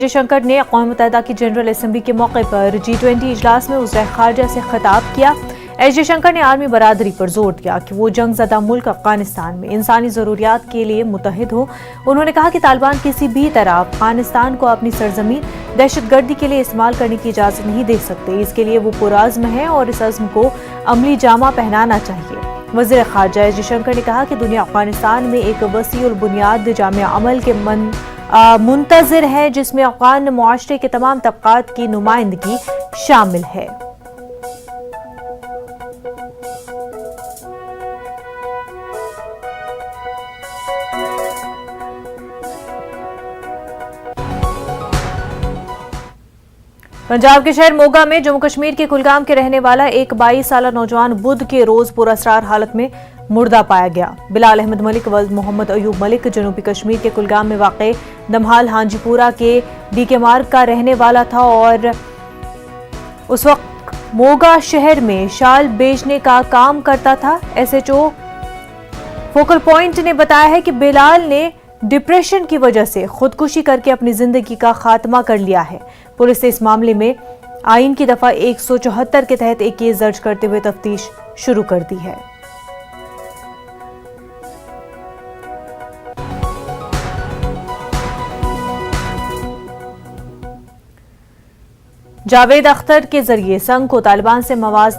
جے شنکر نے اقوام متحدہ کی جنرل اسمبلی کے موقع پر G20 اجلاس میں وزیر خارجہ سے خطاب کیا۔ ایس جے شنکر نے عالمی برادری پر زور دیا کہ وہ جنگ زدہ ملک افغانستان میں انسانی ضروریات کے لیے متحد ہو۔ انہوں نے کہا کہ طالبان کسی بھی طرح افغانستان کو اپنی سرزمین دہشت گردی کے لیے استعمال کرنے کی اجازت نہیں دے سکتے۔ اس کے لیے وہ پرعزم ہے اور اس عزم کو عملی جامہ پہنانا چاہیے۔ وزیر خارجہ ایس جے شنکر نے کہا کہ دنیا افغانستان میں ایک وسیع البنیاد جامع عمل کے منتظر ہے جس میں افغان معاشرے کے تمام طبقات کی نمائندگی شامل ہے۔ پنجاب کے شہر موگا میں جموں کشمیر کے کلگام کے رہنے والا ایک 22 سالہ نوجوان بدھ کے روز پراسرار حالت میں مردہ پایا گیا۔ بلال احمد ملک ولد محمد ایوب ملک جنوبی کشمیر کے کلگام میں واقع دمہال ہانجی پورہ کے ڈی کے مارگ کا رہنے والا تھا اور اس وقت موگا شہر میں شال بیچنے کا کام کرتا تھا۔ S H O focal point نے بتایا ہے کہ بلال نے ڈپریشن کی وجہ سے خودکشی کر کے اپنی زندگی کا خاتمہ کر لیا ہے۔ پولیس نے اس معاملے میں آئین کی دفعہ 174 کے تحت ایک کیس درج کرتے ہوئے تفتیش شروع کر دی ہے۔ جاوید اختر کے ذریعے سنگ کو طالبان سے موازنہ